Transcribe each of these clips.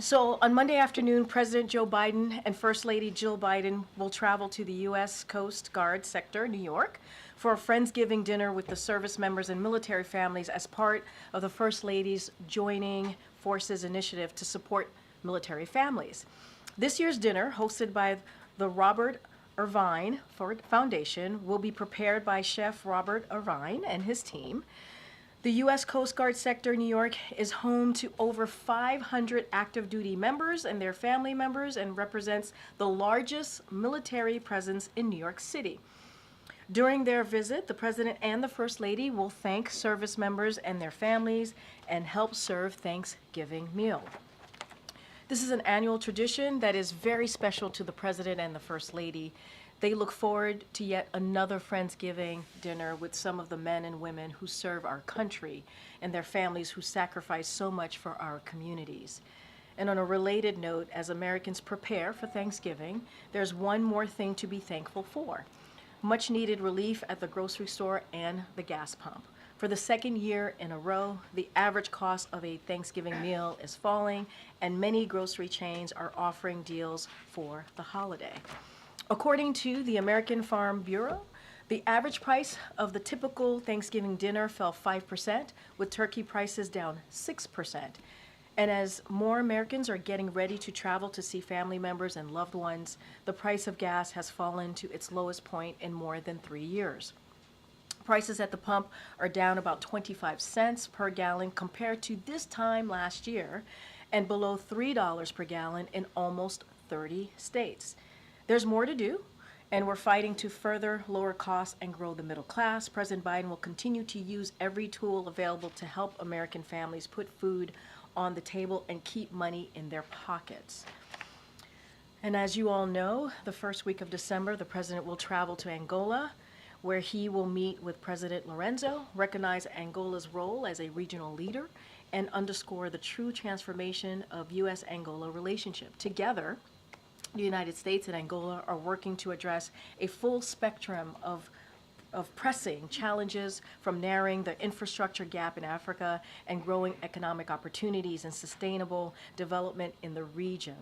So on Monday afternoon, President Joe Biden and First Lady Jill Biden will travel to the U.S. Coast Guard sector, New York, for a Friendsgiving dinner with the service members and military families as part of the First Lady's Joining Forces initiative to support military families. This year's dinner, hosted by the Robert Irvine Foundation, will be prepared by Chef Robert Irvine and his team. The U.S. Coast Guard sector, New York, is home to over 500 active duty members and their family members and represents the largest military presence in New York City. During their visit, the President and the First Lady will thank service members and their families and help serve Thanksgiving meal. This is an annual tradition that is very special to the President and the First Lady. They look forward to yet another Friendsgiving dinner with some of the men and women who serve our country and their families who sacrifice so much for our communities. And on a related note, as Americans prepare for Thanksgiving, there's one more thing to be thankful for: much needed relief at the grocery store and the gas pump. For the second year in a row, the average cost of a Thanksgiving meal is falling, and many grocery chains are offering deals for the holiday. According to the American Farm Bureau, the average price of the typical Thanksgiving dinner fell 5%, with turkey prices down 6%. And as more Americans are getting ready to travel to see family members and loved ones, the price of gas has fallen to its lowest point in more than 3 years. Prices at the pump are down about 25 cents per gallon compared to this time last year, and below $3 per gallon in almost 30 states. There's more to do, and we're fighting to further lower costs and grow the middle class. President Biden will continue to use every tool available to help American families put food on the table and keep money in their pockets. And as you all know, the first week of December, the President will travel to Angola, where he will meet with President Lorenzo, recognize Angola's role as a regional leader, and underscore the true transformation of U.S.-Angola relationship. Together, the United States and Angola are working to address a full spectrum of pressing challenges, from narrowing the infrastructure gap in Africa and growing economic opportunities and sustainable development in the region,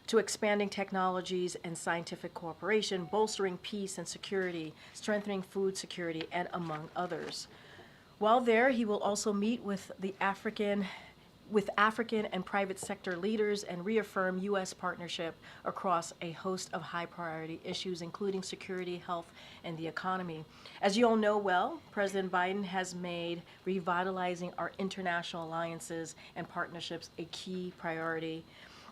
to expanding technologies and scientific cooperation, bolstering peace and security, strengthening food security, and among others. While there, he will also meet with African and private sector leaders and reaffirm U.S. partnership across a host of high-priority issues, including security, health, and the economy. As you all know well, President Biden has made revitalizing our international alliances and partnerships a key priority,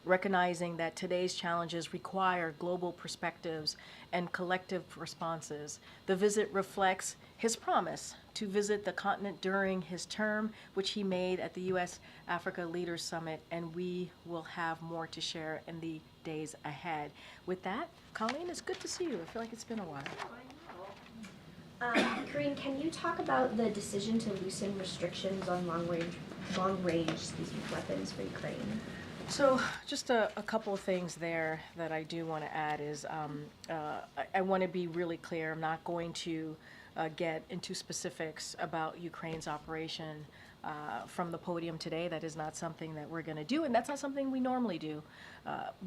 recognizing that today's challenges require global perspectives and collective responses. The visit reflects his promise to visit the continent during his term, which he made at the U.S.-Africa Leaders Summit, and we will have more to share in the days ahead. With that, Colleen, it's good to see you. I feel like it's been a while. Karine, can you talk about the decision to loosen restrictions on long-range weapons for Ukraine? So just a couple of things there that I do want to add is I want to be really clear. I'm not going to get into specifics about Ukraine's operation from the podium today. That is not something that we're going to do, and that's not something we normally do.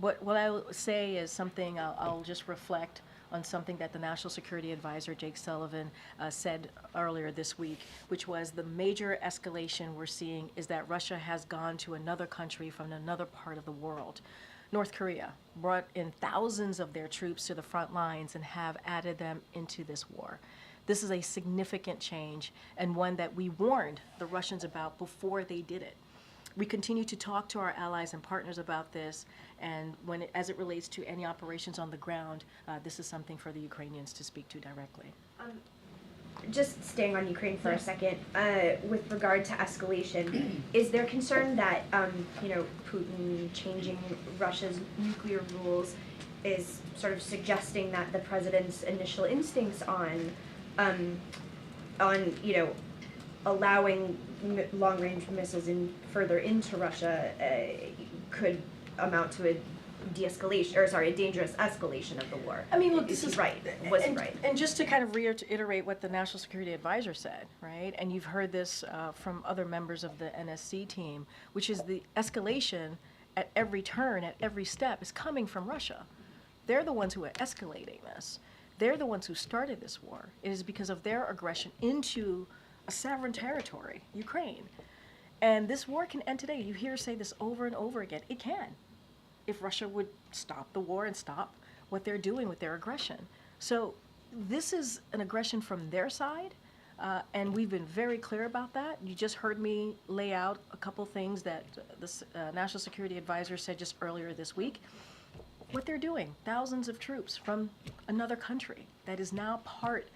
What I will say is something I'll just reflect on something that the National Security Advisor, Jake Sullivan, said earlier this week, which was the major escalation we're seeing is that Russia has gone to another country from another part of the world. North Korea brought in thousands of their troops to the front lines and have added them into this war. This is a significant change, and one that we warned the Russians about before they did it. We continue to talk to our allies and partners about this, and as it relates to any operations on the ground, this is something for the Ukrainians to speak to directly. Just staying on Ukraine for a second, with regard to escalation, is there concern that Putin changing Russia's nuclear rules is sort of suggesting that the president's initial instincts on allowing long-range missiles further into Russia could amount to a dangerous escalation of the war? I mean, look, is he right? Was he right? And just to kind of reiterate what the National Security Advisor said, right? And you've heard this from other members of the NSC team, which is the escalation at every turn, at every step, is coming from Russia. They're the ones who are escalating this. They're the ones who started this war. It is because of their aggression into a sovereign territory, Ukraine. And this war can end today. You hear say this over and over again. It can, if Russia would stop the war and stop what they're doing with their aggression. So this is an aggression from their side, and we've been very clear about that. You just heard me lay out a couple things that the National Security Advisor said just earlier this week. What they're doing, thousands of troops from another country that is now part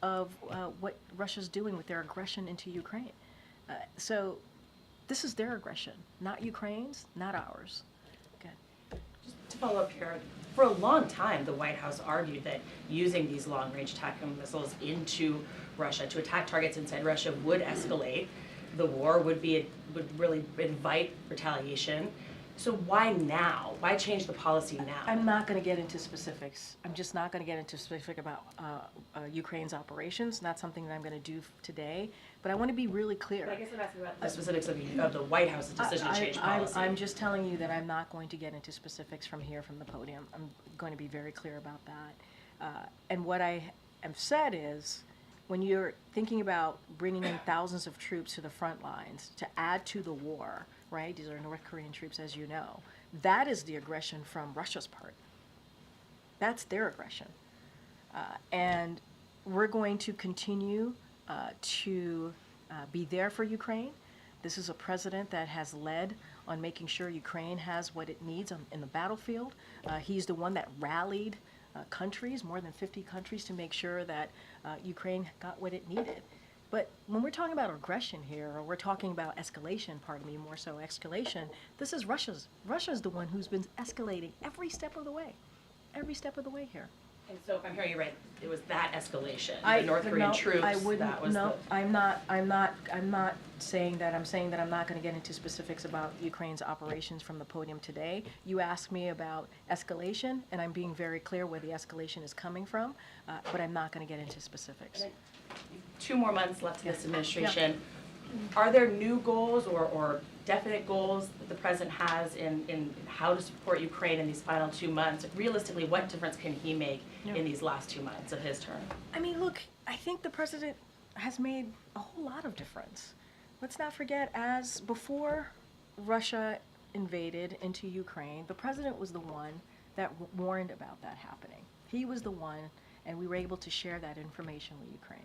of what Russia's doing with their aggression into Ukraine. So this is their aggression, not Ukraine's, not ours. Okay. Just to follow up here, for a long time, the White House argued that using these long-range tactical missiles into Russia to attack targets inside Russia would escalate. The war would really invite retaliation. So why now? Why change the policy now? I'm not going to get into specifics. I'm just not going to get into specific about Ukraine's operations. Not something that I'm going to do today. But I want to be really clear. But I guess I'm asking about the specifics of the White House's decision to change policy. I'm just telling you that I'm not going to get into specifics from here, from the podium. I'm going to be very clear about that. And what I have said is, when you're thinking about bringing in thousands of troops to the front lines to add to the war, right? These are North Korean troops, as you know. That is the aggression from Russia's part. That's their aggression. And we're going to continue to be there for Ukraine. This is a president that has led on making sure Ukraine has what it needs in the battlefield. He's the one that rallied countries, more than 50 countries, to make sure that Ukraine got what it needed. But when we're talking about aggression here, or we're talking about escalation, pardon me, more so escalation, this is Russia's. Russia's the one who's been escalating every step of the way here. And so if I'm hearing you right, it was that escalation, the North Korean troops. I'm not saying that. I'm saying that I'm not going to get into specifics about Ukraine's operations from the podium today. You asked me about escalation, and I'm being very clear where the escalation is coming from, but I'm not going to get into specifics. 2 more months left of this administration. Are there new goals or definite goals that the president has in how to support Ukraine in these final 2 months? Realistically, what difference can he make in these last 2 months of his term? I mean, look, I think the president has made a whole lot of difference. Let's not forget, as before Russia invaded into Ukraine, the president was the one that warned about that happening. He was the one, and we were able to share that information with Ukraine.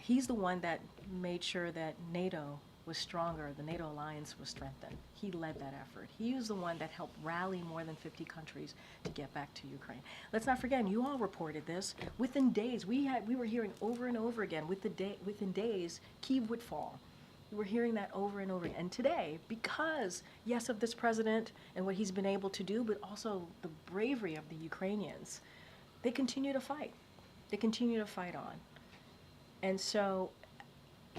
He's the one that made sure that NATO was stronger, the NATO alliance was strengthened. He led that effort. He was the one that helped rally more than 50 countries to get back to Ukraine. Let's not forget, and you all reported this, within days, we were hearing over and over again, within days, Kyiv would fall. We were hearing that over and over again. And today, because, yes, of this president and what he's been able to do, but also the bravery of the Ukrainians, they continue to fight. They continue to fight on. And so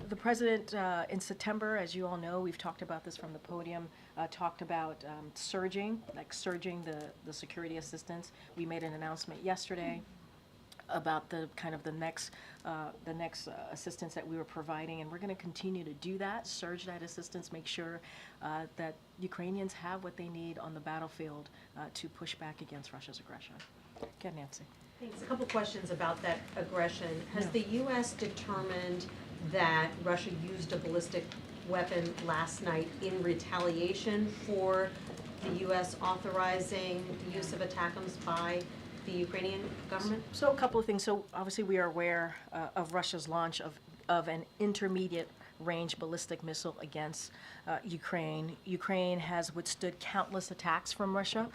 the president in September, as you all know, we've talked about this from the podium, talked about surging the security assistance. We made an announcement yesterday about the next assistance that we were providing, and we're going to continue to do that, surge that assistance, make sure that Ukrainians have what they need on the battlefield to push back against Russia's aggression. Okay, Nancy. Thanks. A couple questions about that aggression. Has the U.S. determined that Russia used a ballistic weapon last night in retaliation for the U.S. authorizing the use of ATACMS by the Ukrainian government? So a couple of things. So obviously we are aware of Russia's launch of an intermediate range ballistic missile against Ukraine. Ukraine has withstood countless attacks from Russia.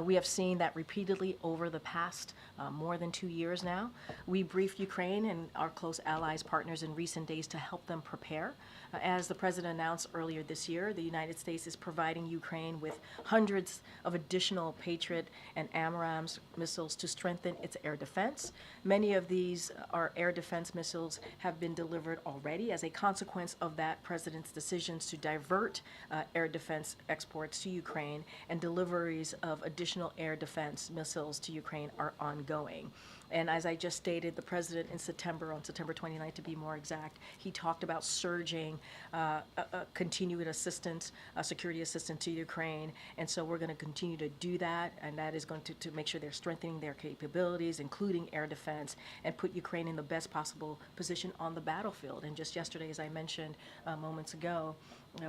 We have seen that repeatedly over the past more than 2 years now. We briefed Ukraine and our close allies, partners in recent days to help them prepare. As the president announced earlier this year, the United States is providing Ukraine with hundreds of additional Patriot and AMRAAMS missiles to strengthen its air defense. Many of these, our air defense missiles, have been delivered already as a consequence consequence of that president's decisions to divert air defense exports to Ukraine, and deliveries of additional air defense missiles to Ukraine are ongoing. And as I just stated, the president in September, on September 29th to be more exact, he talked about surging continued assistance, security assistance to Ukraine. And so we're going to continue to do that, and that is going to make sure they're strengthening their capabilities, including air defense, and put Ukraine in the best possible position on the battlefield. And just yesterday, as I mentioned moments ago,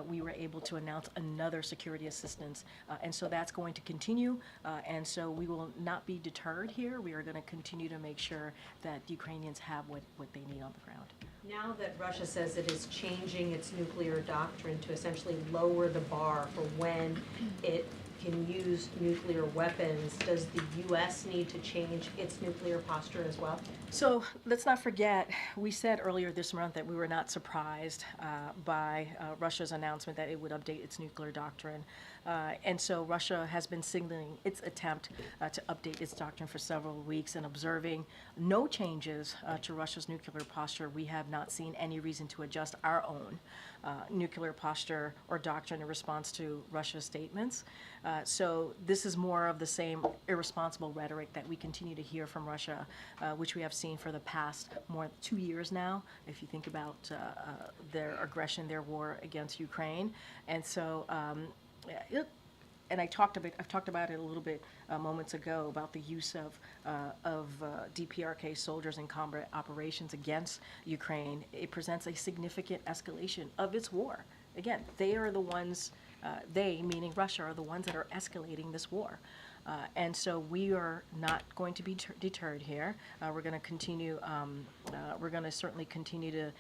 we were able to announce another security assistance. And so that's going to continue. And so we will not be deterred here. We are going to continue to make sure that Ukrainians have what they need on the ground. Now that Russia says it is changing its nuclear doctrine to essentially lower the bar for when it can use nuclear weapons, does the U.S. need to change its nuclear posture as well? So let's not forget, we said earlier this month that we were not surprised by Russia's announcement that it would update its nuclear doctrine. And so Russia has been signaling its attempt to update its doctrine for several weeks, and observing no changes to Russia's nuclear posture. We have not seen any reason to adjust our own nuclear posture or doctrine in response to Russia's statements. So this is more of the same irresponsible rhetoric that we continue to hear from Russia, which we have seen for the past more than 2 years now, if you think about their aggression, their war against Ukraine. And so, and I've talked about it a little bit moments ago about the use of DPRK soldiers in combat operations against Ukraine. It presents a significant escalation of its war. Again, they are the ones, they, meaning Russia, are the ones that are escalating this war. And so we are not going to be deterred here. We're going to continue. We're going to certainly continue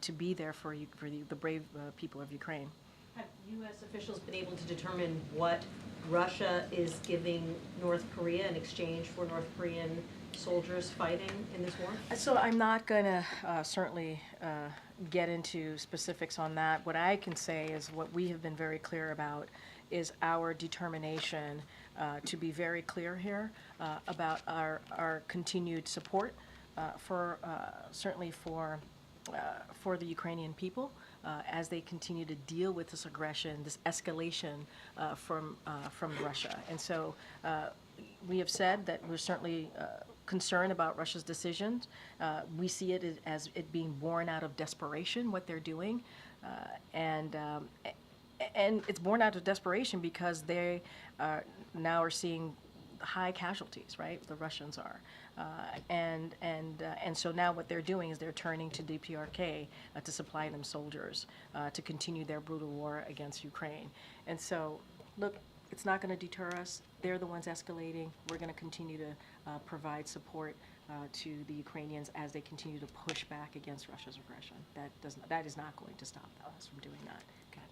to be there for the brave people of Ukraine. Have U.S. officials been able to determine what Russia is giving North Korea in exchange for North Korean soldiers fighting in this war? So I'm not going to certainly get into specifics on that. What I can say is what we have been very clear about is our determination to be very clear here about our continued support for certainly for the Ukrainian people as they continue to deal with this aggression, this escalation from Russia. And so we have said that we're certainly concerned about Russia's decisions. We see it as it being born out of desperation, what they're doing, and it's born out of desperation because they now are seeing high casualties, right? The Russians are, and so now what they're doing is they're turning to DPRK to supply them soldiers to continue their brutal war against Ukraine. And so, look, it's not going to deter us. They're the ones escalating. We're going to continue to provide support to the Ukrainians as they continue to push back against Russia's aggression. That is not going to stop us from doing that. Okay.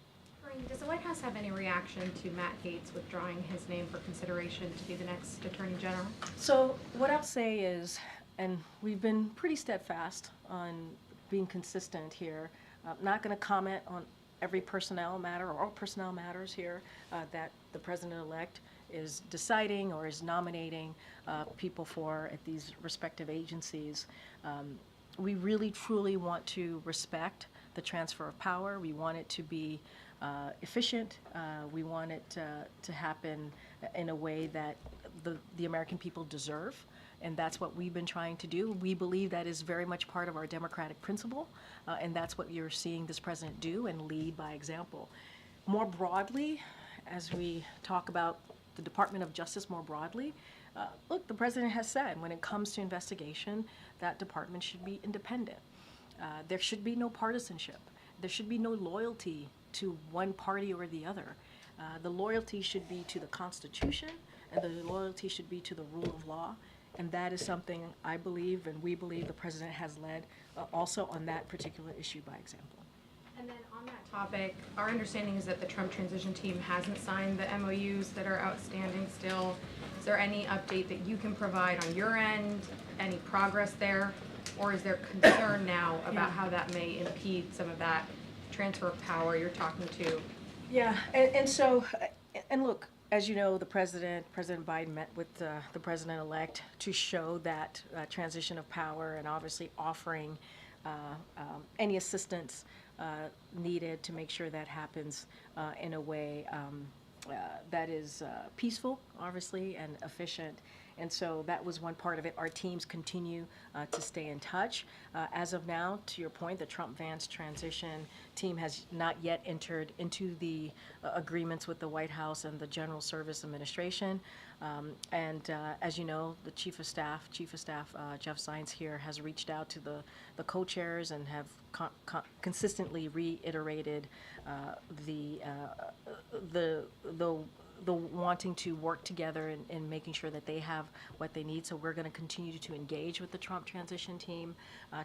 Karine, does the White House have any reaction to Matt Gaetz withdrawing his name for consideration to be the next Attorney General? So what I'll say is, and we've been pretty steadfast on being consistent here, not going to comment on every personnel matter or all personnel matters here that the president-elect is deciding or is nominating people for at these respective agencies. We really, truly want to respect the transfer of power. We want it to be efficient. We want it to happen in a way that the American people deserve. And that's what we've been trying to do. We believe that is very much part of our democratic principle, and that's what you're seeing this president do and lead by example. More broadly, as we talk about the Department of Justice more broadly, look, the president has said when it comes to investigation, that department should be independent. There should be no partisanship. There should be no loyalty to one party or the other. The loyalty should be to the Constitution, and the loyalty should be to the rule of law. And that is something I believe and we believe the president has led also on that particular issue by example. And then on that topic, our understanding is that the Trump transition team hasn't signed the MOUs that are outstanding still. Is there any update that you can provide on your end, any progress there? Or is there concern now about how that may impede some of that transfer of power you're talking to? Yeah, and so, and look, as you know, President Biden met with the president-elect to show that transition of power and obviously offering any assistance needed to make sure that happens in a way that is peaceful, obviously, and efficient. And so that was one part of it. Our teams continue to stay in touch. As of now, to your point, the Trump-Vance transition team has not yet entered into the agreements with the White House and the General Service Administration. As you know, the Chief of Staff Jeff Zients here has reached out to the co-chairs and have consistently reiterated the wanting to work together in making sure that they have what they need. So we're going to continue to engage with the Trump transition team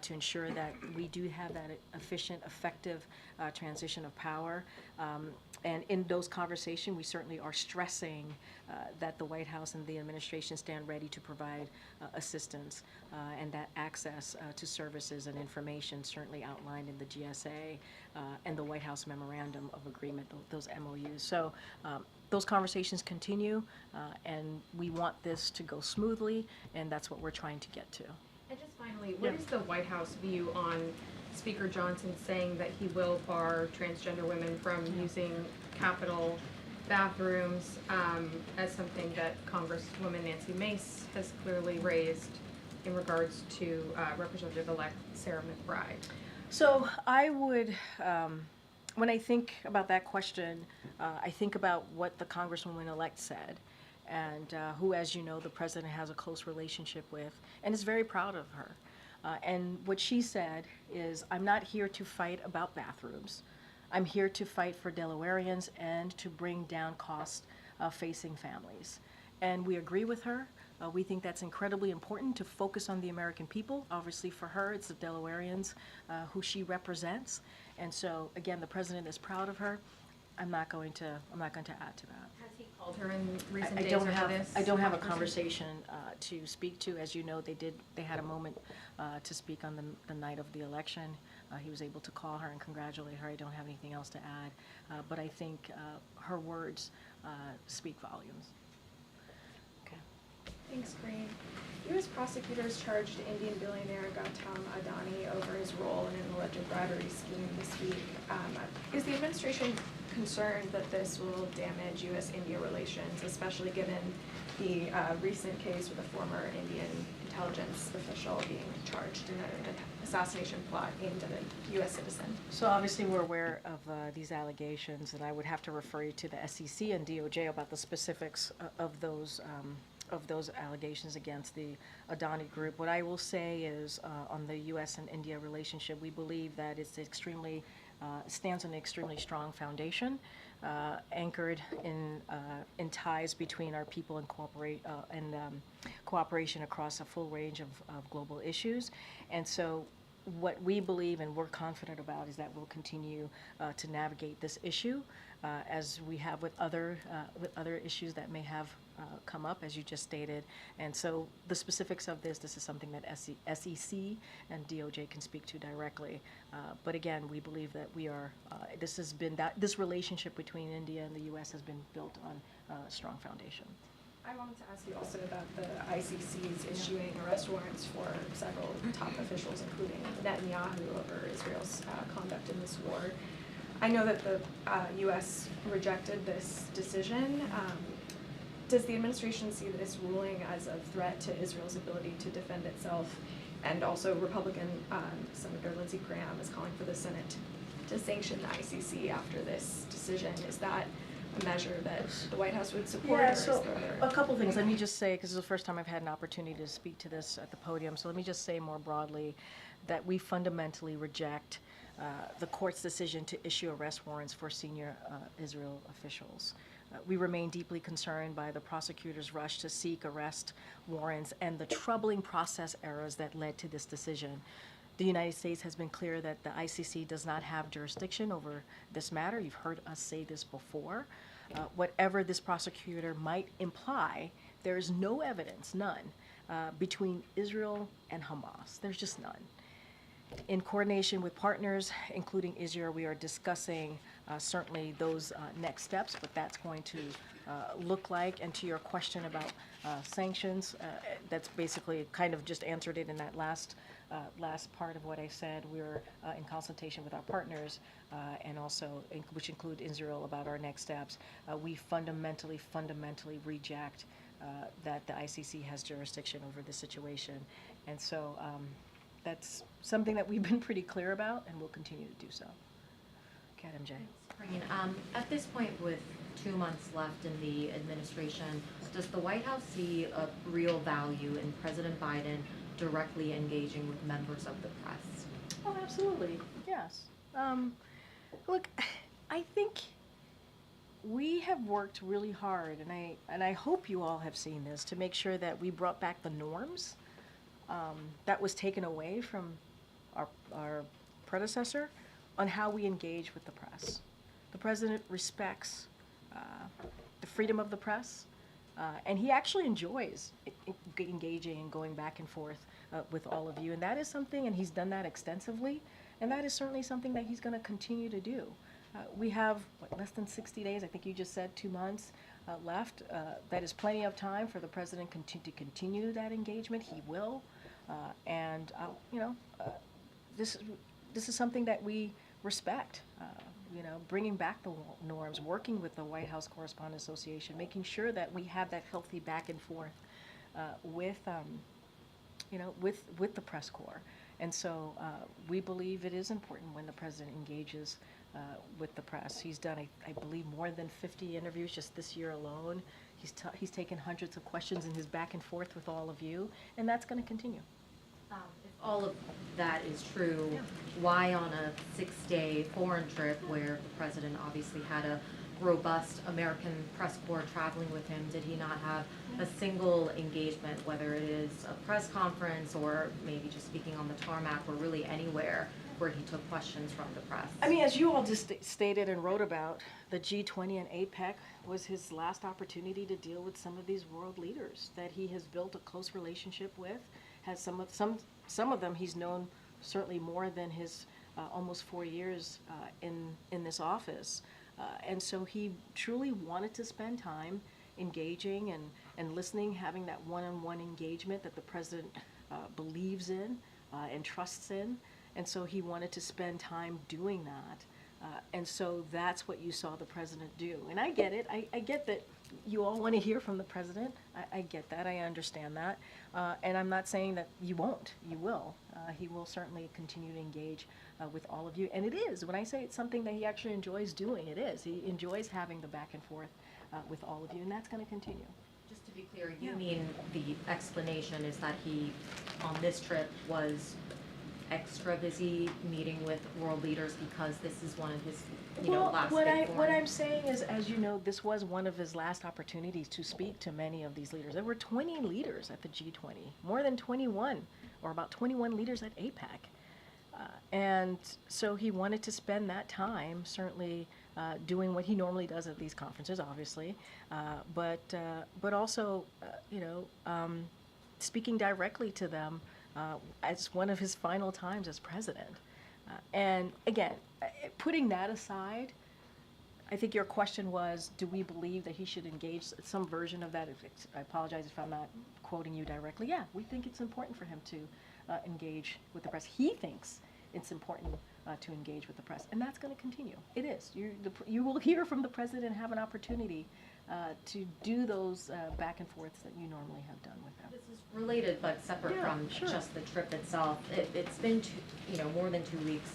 to ensure that we do have that efficient, effective transition of power. And in those conversations, we certainly are stressing that the White House and the administration stand ready to provide assistance and that access to services and information certainly outlined in the GSA and the White House Memorandum of Agreement, those MOUs. So those conversations continue, and we want this to go smoothly, and that's what we're trying to get to. And just finally, what is the White House view on Speaker Johnson saying that he will bar transgender women from using Capitol bathrooms as something that Congresswoman Nancy Mace has clearly raised in regards to Representative-elect Sarah McBride? So I would, when I think about that question, I think about what the Congresswoman-elect said, and who, as you know, the president has a close relationship with, and is very proud of her. And what she said is, I'm not here to fight about bathrooms. I'm here to fight for Delawareans and to bring down costs facing families. And we agree with her. We think that's incredibly important to focus on the American people. Obviously, for her, it's the Delawareans who she represents. And so, again, the president is proud of her. I'm not going to add to that. Has he called her in recent days over this? I don't have a conversation to speak to. As you know, they had a moment to speak on the night of the election. He was able to call her and congratulate her. I don't have anything else to add, but I think her words speak volumes. Okay. Thanks, Karine. U.S. prosecutors charged Indian billionaire Gautam Adani over his role in an alleged bribery scheme this week. Is the administration concerned that this will damage U.S.-India relations, especially given the recent case with a former Indian intelligence official being charged in an assassination plot aimed at a U.S. citizen? So obviously we're aware of these allegations, and I would have to refer you to the SEC and DOJ about the specifics of those allegations against the Adani Group. What I will say is on the U.S. and India relationship, we believe that it's stands on an extremely strong foundation, anchored in ties between our people and cooperation across a full range of global issues. And so what we believe and we're confident about is that we'll continue to navigate this issue as we have with other issues that may have come up, as you just stated. And so the specifics of this is something that SEC and DOJ can speak to directly. But again, we believe that this relationship between India and the U.S. has been built on a strong foundation. I wanted to ask you also about the ICC's issuing arrest warrants for several top officials, including Netanyahu, over Israel's conduct in this war. I know that the U.S. rejected this decision. Does the administration see this ruling as a threat to Israel's ability to defend itself? And also, Republican Senator Lindsey Graham is calling for the Senate to sanction the ICC after this decision. Is that a measure that the White House would support? Yeah, so a couple things. Let me just say, because this is the first time I've had an opportunity to speak to this at the podium, so let me just say more broadly that we fundamentally reject the court's decision to issue arrest warrants for senior Israel officials. We remain deeply concerned by the prosecutor's rush to seek arrest warrants and the troubling process errors that led to this decision. The United States has been clear that the ICC does not have jurisdiction over this matter. You've heard us say this before. Whatever this prosecutor might imply, there is no evidence, none, between Israel and Hamas. There's just none. In coordination with partners, including Israel, we are discussing certainly those next steps, what that's going to look like. And to your question about sanctions, that's basically kind of just answered it in that last part of what I said. We're in consultation with our partners and also, which include Israel, about our next steps. We fundamentally reject that the ICC has jurisdiction over this situation. And so that's something that we've been pretty clear about, and we'll continue to do so. Okay, MJ. Karine, at this point, with 2 months left in the administration, does the White House see a real value in President Biden directly engaging with members of the press? Oh, absolutely, yes. Look, I think we have worked really hard, and I hope you all have seen this, to make sure that we brought back the norms that was taken away from our predecessor on how we engage with the press. The president respects the freedom of the press, and he actually enjoys engaging and going back and forth with all of you, and that is something, and he's done that extensively, and that is certainly something that he's going to continue to do. We have, less than 60 days, I think you just said 2 months left. That is plenty of time for the president to continue that engagement. He will. And this is something that we respect. Bringing back the norms, working with the White House Correspondents Association, making sure that we have that healthy back and forth with the press corps. And so we believe it is important when the president engages with the press. He's done, I believe, more than 50 interviews just this year alone. He's taken hundreds of questions in his back and forth with all of you, and that's going to continue. If all of that is true, why on a 6-day foreign trip where the president obviously had a robust American press corps traveling with him, did he not have a single engagement, whether it is a press conference or maybe just speaking on the tarmac or really anywhere where he took questions from the press? I mean, as you all just stated and wrote about, the G20 and APEC was his last opportunity to deal with some of these world leaders that he has built a close relationship with. Has some of them he's known certainly more than his almost 4 years in this office, and so he truly wanted to spend time engaging and listening, having that one-on-one engagement that the president believes in and trusts in. And so he wanted to spend time doing that. And so that's what you saw the president do. And I get it. I get that you all want to hear from the president. I get that. I understand that. And I'm not saying that you won't. You will. He will certainly continue to engage with all of you. And it is. When I say it's something that he actually enjoys doing, it is. He enjoys having the back and forth with all of you. And that's going to continue. Just to be clear, you mean the explanation is that he, on this trip, was extra busy meeting with world leaders because this is one of his, last big what I'm saying is, as you know, this was one of his last opportunities to speak to many of these leaders. There were 20 leaders at the G20, more than 21, or about 21 leaders at APEC. And so he wanted to spend that time, certainly doing what he normally does at these conferences, obviously, but also, speaking directly to them as one of his final times as president. And again, putting that aside, I think your question was, do we believe that he should engage some version of that? I apologize if I'm not quoting you directly. Yeah, we think it's important for him to engage with the press. He thinks it's important to engage with the press, and that's going to continue. It is. You will hear from the president and have an opportunity to do those back and forths that you normally have done with them. This is related but separate from just the trip itself. It's been more than 2 weeks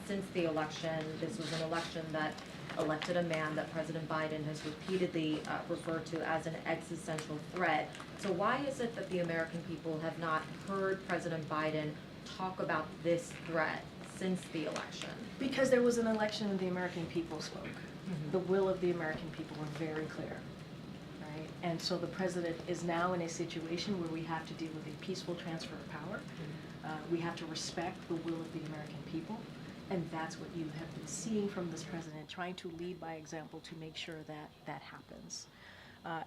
since the election. This was an election that elected a man that President Biden has repeatedly referred to as an existential threat. So why is it that the American people have not heard President Biden talk about this threat since the election? Because there was an election and the American people spoke. Mm-hmm. The will of the American people were very clear, right? And so the president is now in a situation where we have to deal with a peaceful transfer of power. Mm-hmm. We have to respect the will of the American people. And that's what you have been seeing from this president, trying to lead by example to make sure that that happens.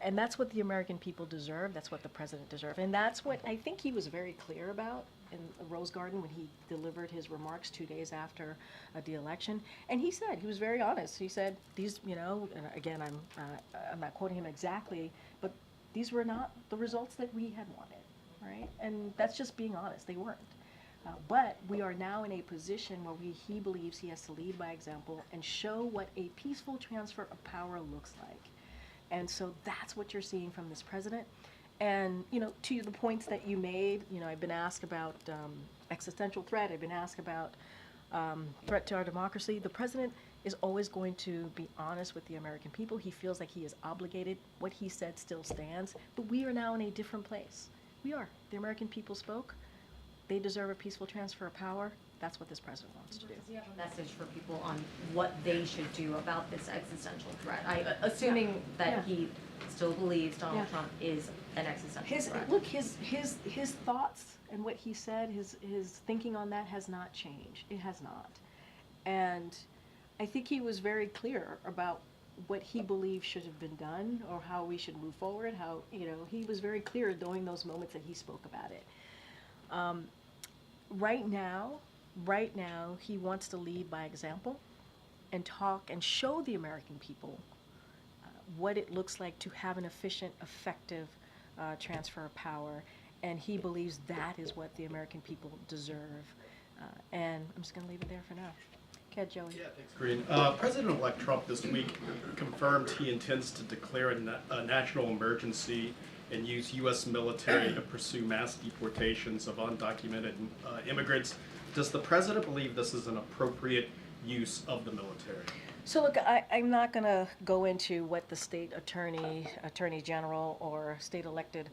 And that's what the American people deserve. That's what the president deserves. And that's what I think he was very clear about in Rose Garden when he delivered his remarks 2 days after the election. And he said, he was very honest. He said, these, you know, and again, I'm not quoting him exactly, but these were not the results that we had wanted, right? And that's just being honest. They weren't. But we are now in a position where he believes he has to lead by example and show what a peaceful transfer of power looks like. And so that's what you're seeing from this president. And, you know, to the points that you made, you know, I've been asked about existential threat. I've been asked about threat to our democracy. The president is always going to be honest with the American people. He feels like he is obligated. What he said still stands. But we are now in a different place. We are. The American people spoke. They deserve a peaceful transfer of power. That's what this president wants to do. Does he have a message for people on what they should do about this existential threat? Assuming that he still believes Donald Trump is an existential threat. Look, his thoughts and what he said, his thinking on that has not changed. It has not. And I think he was very clear about what he believes should have been done or how we should move forward, how, you know, he was very clear during those moments that he spoke about it. Right now, he wants to lead by example and talk and show the American people what it looks like to have an efficient, effective transfer of power. And he believes that is what the American people deserve. And I'm just going to leave it there for now. Okay, Joey. Yeah, thanks, Karine. President-elect Trump this week confirmed he intends to declare a national emergency and use U.S. military to pursue mass deportations of undocumented immigrants. Does the president believe this is an appropriate use of the military? So look, I'm not going to go into what the state attorney general, or state elected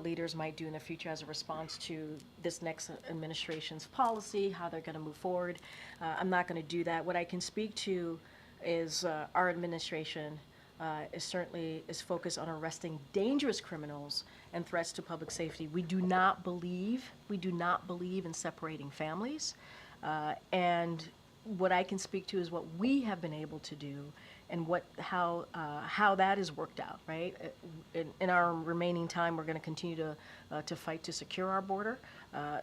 leaders might do in the future as a response to this next administration's policy, how they're going to move forward. I'm not going to do that. What I can speak to is our administration is focused on arresting dangerous criminals and threats to public safety. We do not believe in separating families. And what I can speak to is what we have been able to do and how that has worked out, right? In our remaining time, we're going to continue to fight to secure our border.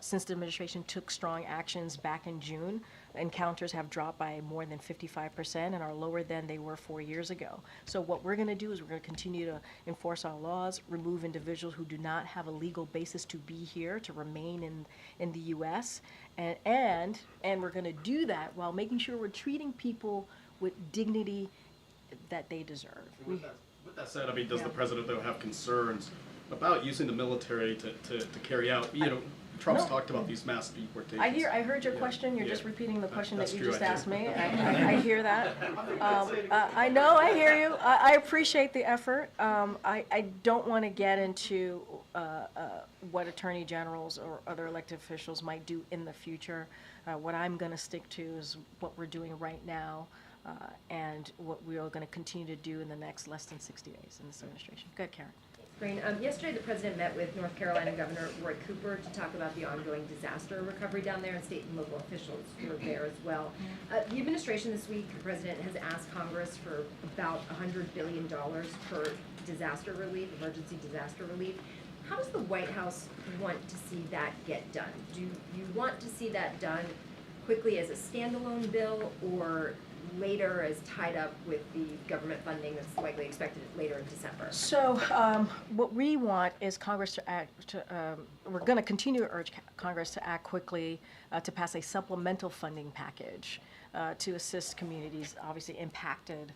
Since the administration took strong actions back in June, encounters have dropped by more than 55% and are lower than they were 4 years ago. So what we're going to do is we're going to continue to enforce our laws, remove individuals who do not have a legal basis to be here, to remain in the U.S., and we're going to do that while making sure we're treating people with dignity that they deserve. With that said, I mean, does the president, though, have concerns about using the military to carry out, you know, Trump's talked about these mass deportations. I heard your question. You're just repeating the question that you just asked me. I I hear that. I know, I hear you. I appreciate the effort. I don't want to get into what attorney generals or other elected officials might do in the future. What I'm going to stick to is what we're doing right now and what we are going to continue to do in the next less than 60 days in this administration. Go ahead, Karen. Green. Yesterday, the president met with North Carolina Governor Roy Cooper to talk about the ongoing disaster recovery down there, and state and local officials were there as well. The administration this week, the president has asked Congress for about $100 billion for disaster relief, emergency disaster relief. How does the White House want to see that get done? Do you want to see that done quickly as a standalone bill, or later as tied up with the government funding that's likely expected later in December? So what we want is Congress to act, we're going to continue to urge Congress to act quickly to pass a supplemental funding package to assist communities obviously impacted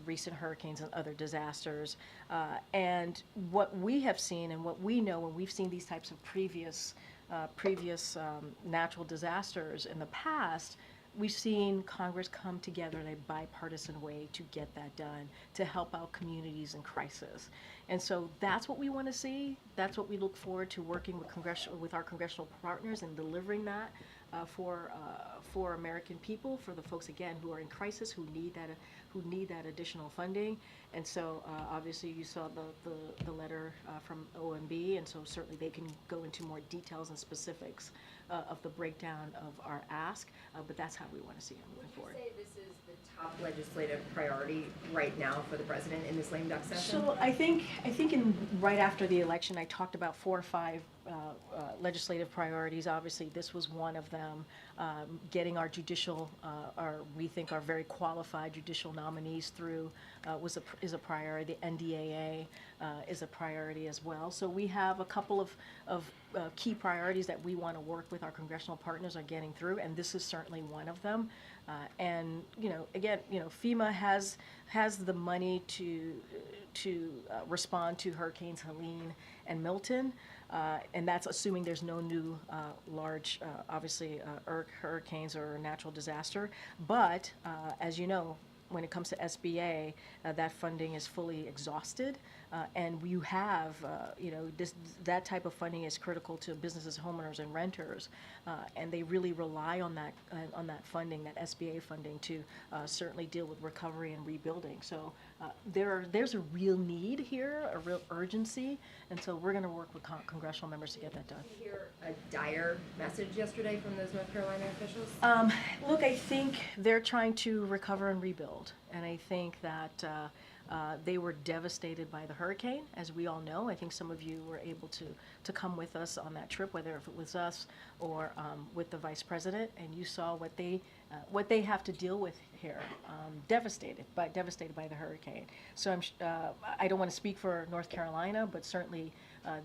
recent hurricanes and other disasters. And what we have seen and what we know when we've seen these types of previous natural disasters in the past, we've seen Congress come together in a bipartisan way to get that done, to help out communities in crisis. And so that's what we want to see. That's what we look forward to working with our congressional partners and delivering that. for American people, for the folks again who are in crisis, who need that additional funding. And so obviously you saw the letter from OMB, and so certainly they can go into more details and specifics of the breakdown of our ask, but that's how we want to see it moving forward. Would you say this is the top legislative priority right now for the president in this lame duck session? So I think right after the election, I talked about 4 or 5 legislative priorities. Obviously, this was one of them. Getting our judicial, we think our very qualified judicial nominees through is a priority. The NDAA is a priority as well. So we have a couple of key priorities that we want to work with our congressional partners on getting through, and this is certainly one of them. And again, FEMA has the money to respond to Hurricanes Helene and Milton, and that's assuming there's no new large, obviously, hurricanes or natural disaster. But as you know, when it comes to SBA, that funding is fully exhausted, and you have, that type of funding is critical to businesses, homeowners, and renters, and they really rely on that funding, that SBA funding, to certainly deal with recovery and rebuilding. So there's a real need here, a real urgency, and so we're going to work with congressional members to get that done. Did you hear a dire message yesterday from those North Carolina officials? Look, I think they're trying to recover and rebuild, and I think that they were devastated by the hurricane, as we all know. I think some of you were able to come with us on that trip, whether if it was us or with the vice president, and you saw what they have to deal with here. Devastated by the hurricane. So I don't want to speak for North Carolina, but certainly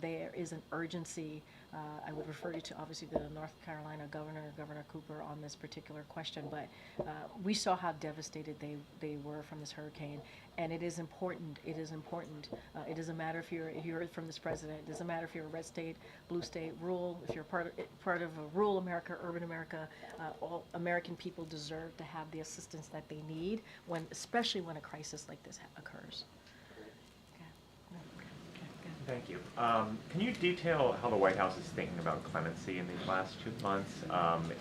there is an urgency. I would refer you to obviously the North Carolina Governor Cooper, on this particular question, but we saw how devastated they were from this hurricane, and it is important. It doesn't matter if you heard from this president. It doesn't matter if you're a red state, blue state, rural. If you're part of a rural America, urban America, all American people deserve to have the assistance that they need, especially when a crisis like this occurs. Thank you. Can you detail how the White House is thinking about clemency in these last 2 months?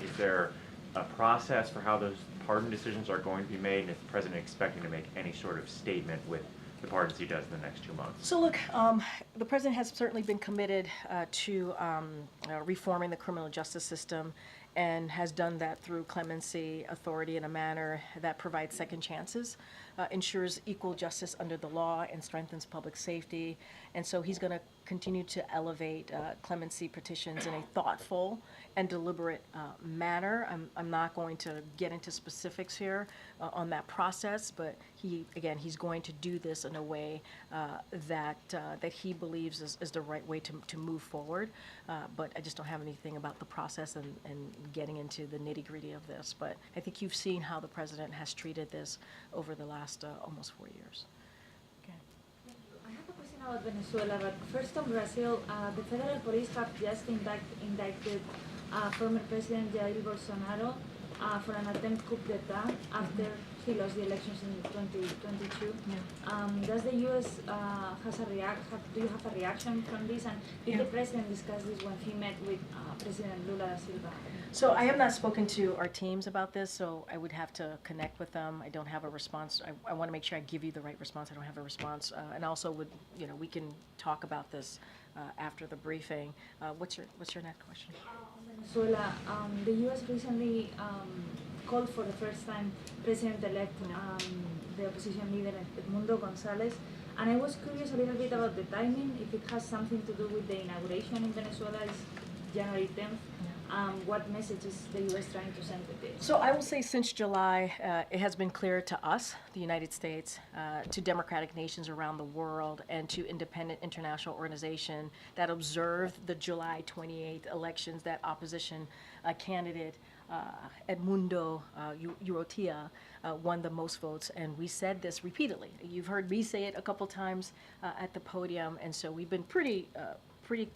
Is there a process for how those pardon decisions are going to be made, and is the president expecting to make any sort of statement with the pardons he does in the next 2 months? So look, the president has certainly been committed to reforming the criminal justice system, and has done that through clemency authority in a manner that provides second chances, ensures equal justice under the law, and strengthens public safety. And so he's going to continue to elevate clemency petitions in a thoughtful and deliberate manner. I'm not going to get into specifics here on that process, but he's going to do this in a way that he believes is the right way to move forward. But I just don't have anything about the process and getting into the nitty-gritty of this. But I think you've seen how the president has treated this over the last almost 4 years. I have a question about Venezuela, but first on Brazil, the federal police have just indicted former President Jair Bolsonaro for an attempt coup d'etat after he lost the elections in 2022. Yeah. Does the U.S. do you have a reaction from this? And did the president discuss this when he met with President Lula da Silva? So I have not spoken to our teams about this, so I would have to connect with them. I don't have a response. I want to make sure I give you the right response. I don't have a response. And also we can talk about this after the briefing. What's your next question? Venezuela, the U.S. recently called for the first time President-elect, the opposition leader Edmundo González, and I was curious a little bit about the timing, if it has something to do with the inauguration in Venezuela, is January 10th. What message is the U.S. trying to send with this? So I will say since July, it has been clear to us, the United States, to democratic nations around the world, and to independent international organizations that observed the July 28th elections, that opposition candidate, Edmundo Urrutia, won the most votes. And we said this repeatedly. You've heard me say it a couple times at the podium, and so we've been pretty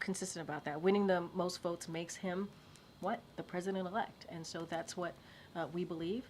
consistent about that. Winning the most votes makes him the president-elect, and so that's what we believe.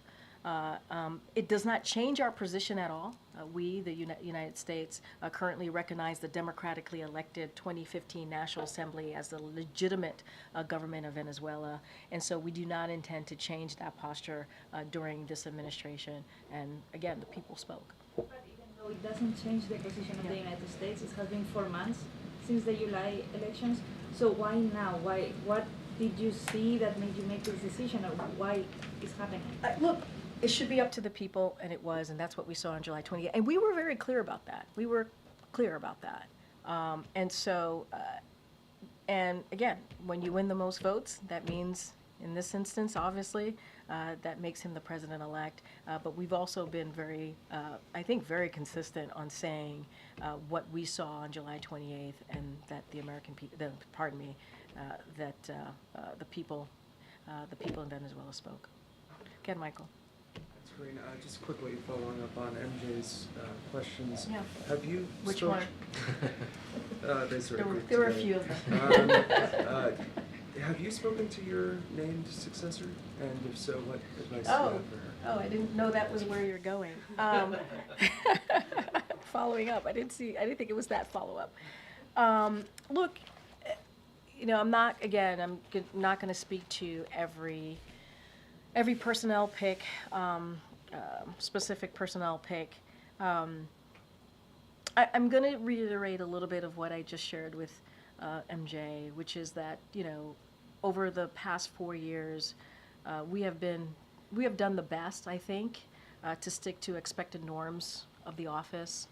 It does not change our position at all. We, the United States, currently recognize the democratically elected 2015 National Assembly as the legitimate government of Venezuela, and so we do not intend to change that posture during this administration. And again, the people spoke. But even though it doesn't change the position of the United States, it has been 4 months since the July elections. So why now? Why? What did you see that made you make this decision, or why it's happening? Look, it should be up to the people, and it was, and that's what we saw on July 28th. And we were very clear about that. We were clear about that. And so, and again, when you win the most votes, that means, in this instance, obviously, that makes him the president-elect. But we've also been very, I think, very consistent on saying what we saw on July 28th, and that the American people, that the people in Venezuela spoke. Again, Michael. That's great. Just quickly following up on MJ's questions. Yeah. Have you Which one? they sort There of were, grouped there were a together. few of them. Have you spoken to your named successor? And if so, what advice do you Oh, have for her? I didn't know that was where you're going. Following up, I didn't think it was that follow-up. Look, I'm not going to speak to every personnel pick, specific personnel pick. I'm going to reiterate a little bit of what I just shared with MJ, which is that, over the past 4 years, we have done the best, I think, to stick to expected norms of the office.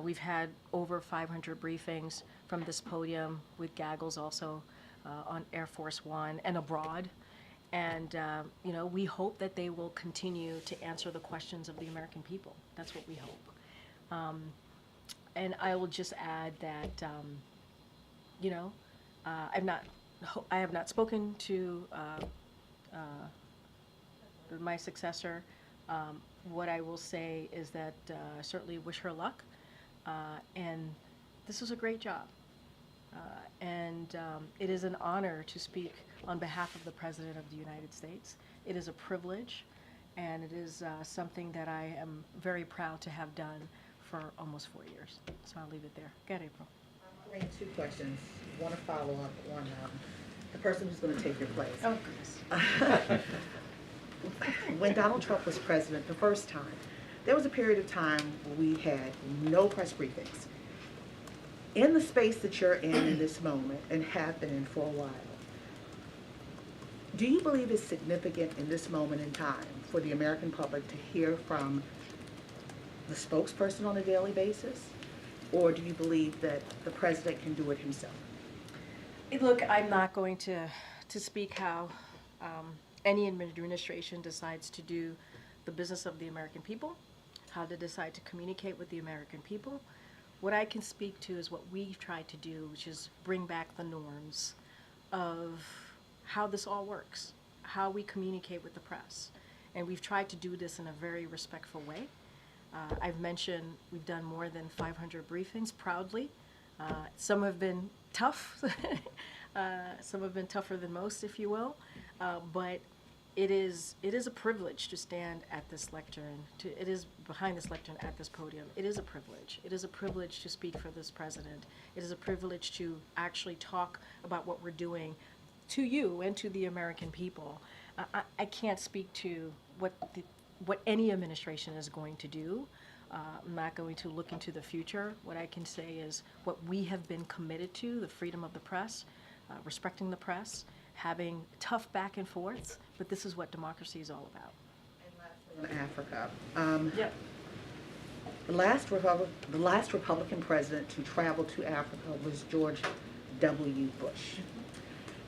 We've had over 500 briefings from this podium, with gaggles also on Air Force One and abroad. And, we hope that they will continue to answer the questions of the American people. That's what we hope. And I will just add that, I have not spoken to my successor. What I will say is that I certainly wish her luck. And this was a great job. And it is an honor to speak on behalf of the President of the United States. It is a privilege, and it is something that I am very proud to have done for almost 4 years. So I'll leave it there. Go ahead, April. I have 2 questions. One to follow up on the person who's going to take your place. Oh, goodness. When Donald Trump was president the first time, there was a period of time where we had no press briefings. In the space that you're in this moment, and have been in for a while, do you believe it's significant in this moment in time for the American public to hear from the spokesperson on a daily basis? Or do you believe that the president can do it himself? Look, I'm not going to speak how any administration decides to do the business of the American people, how to decide to communicate with the American people. What I can speak to is what we've tried to do, which is bring back the norms of how this all works, how we communicate with the press. And we've tried to do this in a very respectful way. I've mentioned we've done more than 500 briefings, proudly. Some have been tough. Some have been tougher than most, if you will. But it is a privilege to stand at this lectern. It is behind this lectern at this podium. It is a privilege. It is a privilege to speak for this president. It is a privilege to actually talk about what we're doing to you and to the American people. I can't speak to what any administration is going to do. I'm not going to look into the future. What I can say is what we have been committed to: the freedom of the press, respecting the press, having tough back and forths, but this is what democracy is all about. And lastly, on Africa. Yep. The last Republican president to travel to Africa was George W. Bush.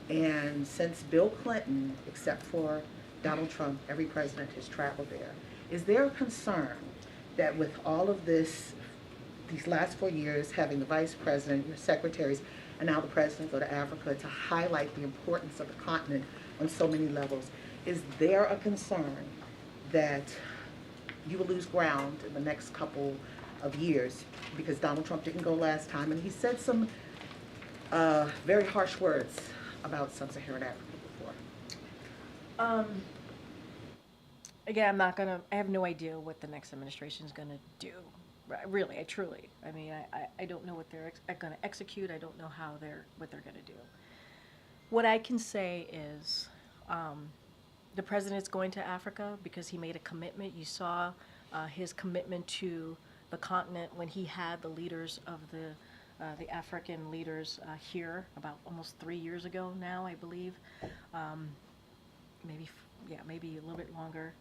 And since Bill Clinton, except for Donald Trump, every president has traveled there. Is there a concern that with all of this, these last 4 years, having the vice president, your secretaries, and now the president go to Africa to highlight the importance of the continent on so many levels, is there a concern that you will lose ground in the next couple of years? Because Donald Trump didn't go last time, and he said some very harsh words about sub-Saharan Africa before. Again, I'm not gonna, I have no idea what the next administration is gonna do. Really, I truly, I mean, I don't know what they're gonna execute, I don't know what they're gonna do. What I can say is, the president's going to Africa because he made a commitment. You saw his commitment to the continent when he had the leaders of the African leaders here about almost 3 years ago now, I believe. Maybe a little bit longer.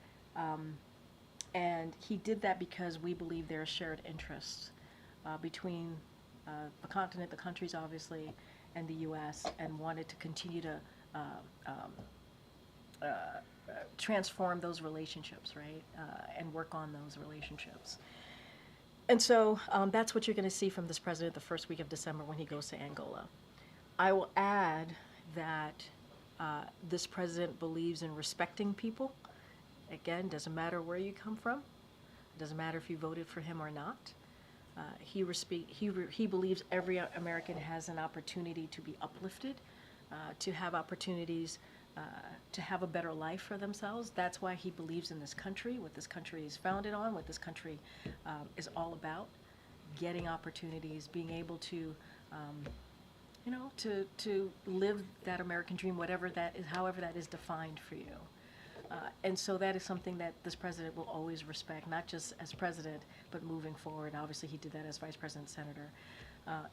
And he did that because we believe there are shared interests between the continent, the countries obviously, and the U.S., and wanted to continue to transform those relationships, right, and work on those relationships. And so that's what you're going to see from this president the first week of December when he goes to Angola. I will add that this president believes in respecting people. Again, doesn't matter where you come from. Doesn't matter if you voted for him or not. He believes every American has an opportunity to be uplifted, to have opportunities to have a better life for themselves. That's why he believes in this country, what this country is founded on, what this country is all about. Getting opportunities, being able to, to live that American dream, whatever that is, however that is defined for you. And so that is something that this president will always respect, not just as president, but moving forward. Obviously, he did that as vice president, senator.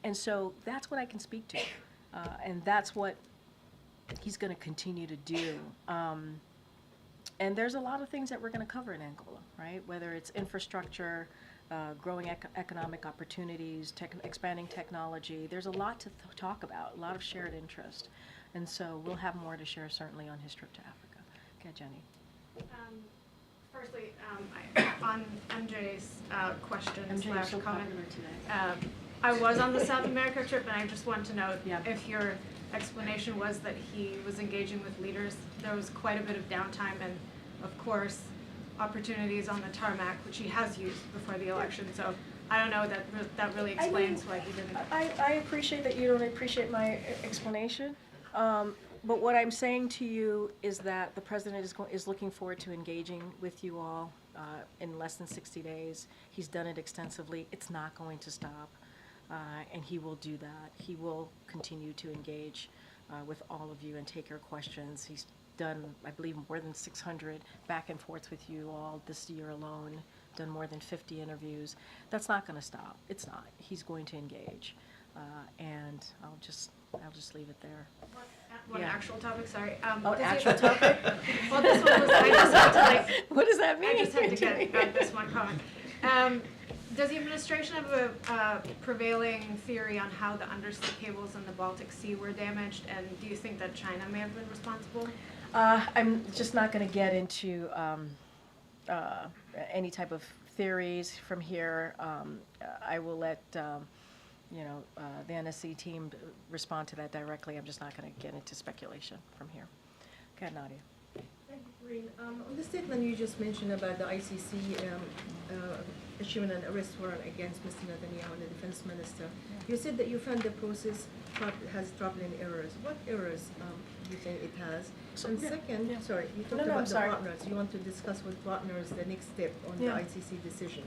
And so that's what I can speak to. And that's what he's going to continue to do. And there's a lot of things that we're going to cover in Angola, right? Whether it's infrastructure, growing economic opportunities, expanding technology. There's a lot to talk about, a lot of shared interest. And so we'll have more to share certainly on his trip to Africa. Okay, Jenny. Firstly, on MJ's question slash comment, I was on the South America trip, and I just wanted to know if your explanation was that he was engaging with leaders. There was quite a bit of downtime, and of course, opportunities on the tarmac, which he has used before the election. So I don't know that really explains why he didn't. I appreciate that you don't appreciate my explanation. But what I'm saying to you is that the president is looking forward to engaging with you all in less than 60 days. He's done it extensively. It's not going to stop, and he will do that. He will continue to engage with all of you and take your questions. He's done, I believe, more than 600 back and forths with you all this year alone, done more than 50 interviews. That's not going to stop. It's not. He's going to engage, and I'll just leave it there. One actual topic, sorry. Actual topic? Well, this one was, I just had to What does that mean? I just had to get this one comment. Does the administration have a prevailing theory on how the undersea cables in the Baltic Sea were damaged, and do you think that China may have been responsible? I'm just not going to get into any type of theories from here. I will let the NSC team respond to that directly. I'm just not going to get into speculation from here. Okay, Nadia. Thank you, Karine. On the statement you just mentioned about the ICC issuing an arrest warrant against Mr. Netanyahu, the defense minister, you said that you found the process has troubling errors. What errors do you think it has? And second, sorry, you talked about the partners. You want to discuss with partners the next step on the ICC decision.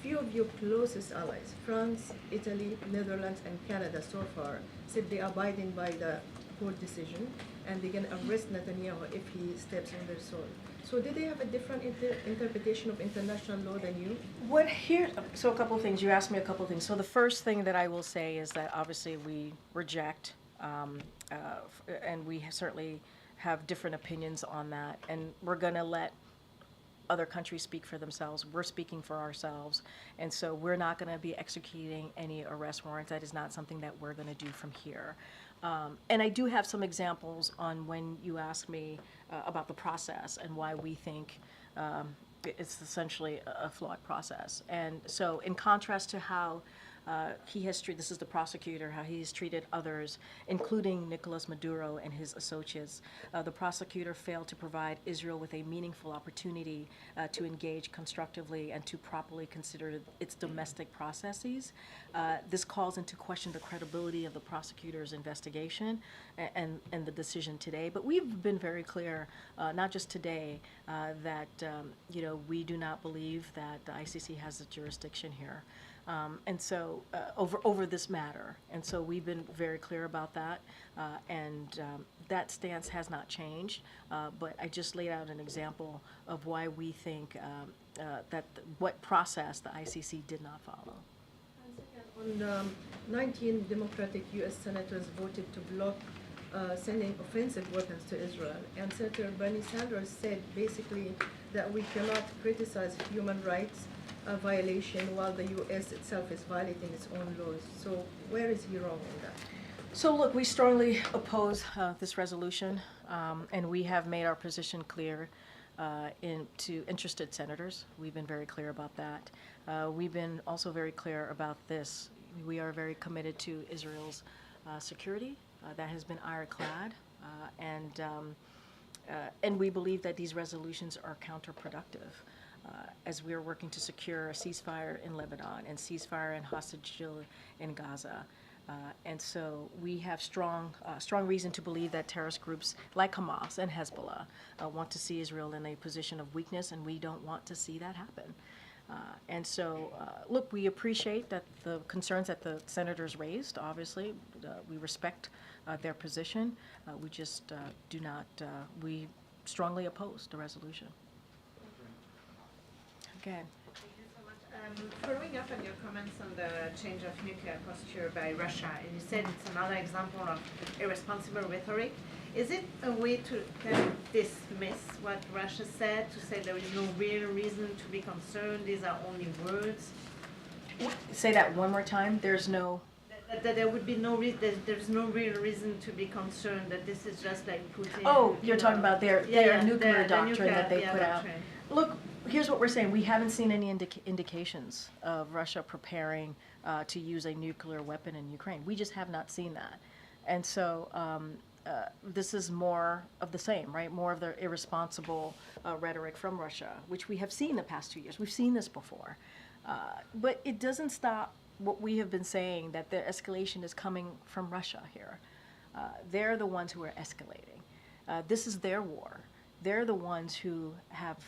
Few of your closest allies, France, Italy, Netherlands, and Canada so far, said they are abiding by the court decision and they can arrest Netanyahu if he steps on their soil. So did they have a different interpretation of international law than you? So a couple of things. You asked me a couple of things. So the first thing that I will say is that obviously we reject, and we certainly have different opinions on that, and we're going to let other countries speak for themselves. We're speaking for ourselves, and so we're not going to be executing any arrest warrants. That is not something that we're going to do from here. And I do have some examples on when you ask me about the process and why we think it's essentially a flawed process. And so in contrast to how this is the prosecutor, how he has treated others, including Nicolas Maduro and his associates. The prosecutor failed to provide Israel with a meaningful opportunity to engage constructively and to properly consider its domestic processes. This calls into question the credibility of the prosecutor's investigation and the decision today. But we've been very clear, not just today, that we do not believe that the ICC has the jurisdiction here. And so over this matter. And so we've been very clear about that, and that stance has not changed. But I just laid out an example of why we think what process the ICC did not follow. On 19 Democratic U.S. senators voted to block sending offensive weapons to Israel, and Senator Bernie Sanders said basically that we cannot criticize human rights violation while the U.S. itself is violating its own laws. So where is he wrong in that? So look, we strongly oppose this resolution, and we have made our position clear to interested senators. We've been very clear about that. We've been also very clear about this. We are very committed to Israel's security. That has been ironclad, and we believe that these resolutions are counterproductive. As we are working to secure a ceasefire in Lebanon and ceasefire and hostage deal in Gaza. And so we have strong reason to believe that terrorist groups like Hamas and Hezbollah want to see Israel in a position of weakness, and we don't want to see that happen. And so, look, we appreciate that the concerns that the senators raised, obviously. We respect their position. We just do not, we strongly oppose the resolution. Okay. Thank you so much. Following up on your comments on the change of nuclear posture by Russia, and you said it's another example of irresponsible rhetoric. Is it a way to kind of dismiss what Russia said, to say there is no real reason to be concerned, these are only words? Say that one more time. There's no... That there would be no there's no real reason to be concerned, that this is just like Putin. Oh, you're talking about their nuclear doctrine that they put out. Doctrine. Look, here's what we're saying. We haven't seen any indications of Russia preparing to use a nuclear weapon in Ukraine. We just have not seen that. And so this is more of the same, right? More of the irresponsible rhetoric from Russia, which we have seen the past 2 years. We've seen this before. But it doesn't stop what we have been saying, that the escalation is coming from Russia here. They're the ones who are escalating. This is their war. They're the ones who have,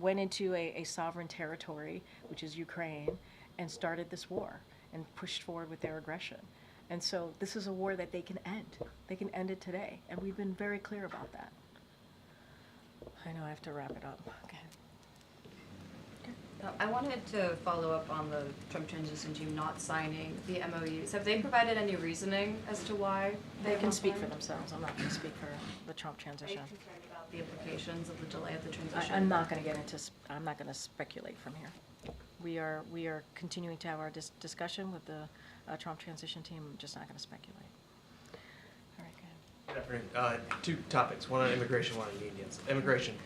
went into a sovereign territory, which is Ukraine, and started this war and pushed forward with their aggression. And so this is a war that they can end. They can end it today, and we've been very clear about that. I know I have to wrap it up. Okay. I wanted to follow up on the Trump transition team not signing the MOUs. Have they provided any reasoning as to why They can speak for themselves. I'm not going to speak for the Trump Are you transition. concerned about the implications of the delay of the transition? I'm not going to get into, I'm not going to speculate from here. We are continuing to have our discussion with the Trump transition team. I'm just not going to speculate. All right, go ahead. Good afternoon. Two topics, one on immigration, one on unions. Immigration.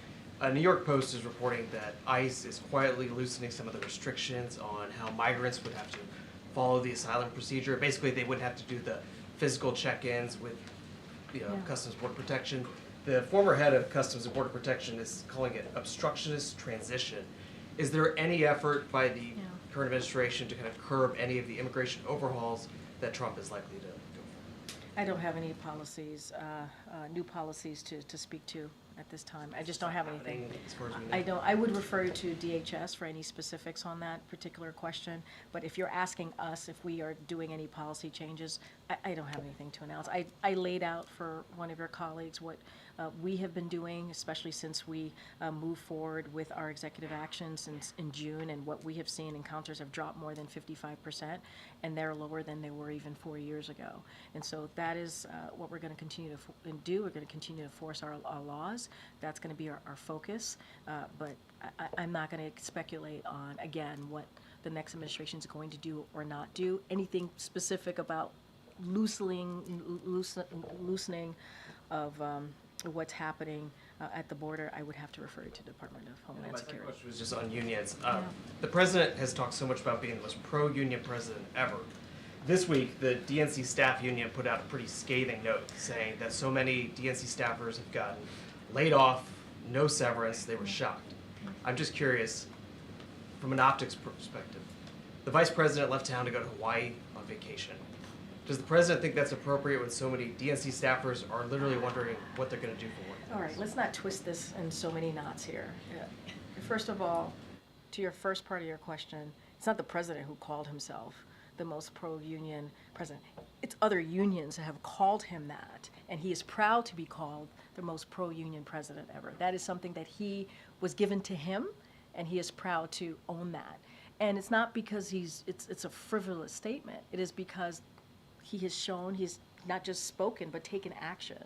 New York Post is reporting that ICE is quietly loosening some of the restrictions on how migrants would have to follow the asylum procedure. Basically, they wouldn't have to do the physical check-ins with Customs Border Protection. The former head of Customs and Border Protection is calling it obstructionist transition. Is there any effort by the current administration to kind of curb any of the immigration overhauls that Trump is likely to go for? I don't have any policies, new policies to speak to at this time. I just don't have anything. As far as we know. I would refer you to DHS for any specifics on that particular question. But if you're asking us if we are doing any policy changes, I don't have anything to announce. I laid out for one of your colleagues what we have been doing, especially since we moved forward with our executive actions in June, and what we have seen, encounters have dropped more than 55%, and they're lower than they were even 4 years ago. And so that is what we're going to continue to do. We're going to continue to enforce our laws. That's going to be our focus. But I'm not going to speculate on, again, what the next administration is going to do or not do. Anything specific about loosening of what's happening at the border, I would have to refer you to the Department of Homeland My second Security. question was just on unions. The president has talked so much about being the most pro-union president ever. This week, the DNC staff union put out a pretty scathing note saying that so many DNC staffers have gotten laid off, no severance, they were shocked. I'm just curious, from an optics perspective, the vice president left town to go to Hawaii on vacation. Does the president think that's appropriate when so many DNC staffers are literally wondering what they're going to do for work? All right, let's not twist this in so many knots here. First of all, to your first part of your question, it's not the president who called himself the most pro-union president. It's other unions that have called him that, and he is proud to be called the most pro-union president ever. That is something that he was given to him, and he is proud to own that. And it's not because it's a frivolous statement. It is because he has shown, he's not just spoken, but taken action.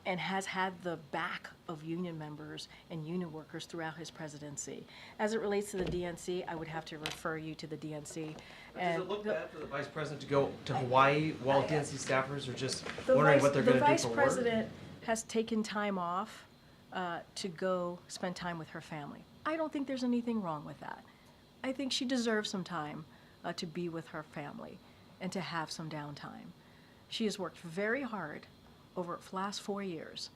And has had the back of union members and union workers throughout his presidency. As it relates to the DNC, I would have to refer you to the DNC. Does it look bad for the vice president to go to Hawaii while DNC staffers are just wondering what they're going to do for work? The vice president has taken time off to go spend time with her family. I don't think there's anything wrong with that. I think she deserves some time to be with her family and to have some downtime. She has worked very hard over the last 4 years,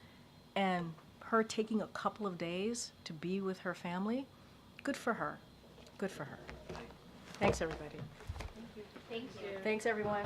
and her taking a couple of days to be with her family, good for her. Good for her. Thanks, everybody. Thank you. Thanks, everyone.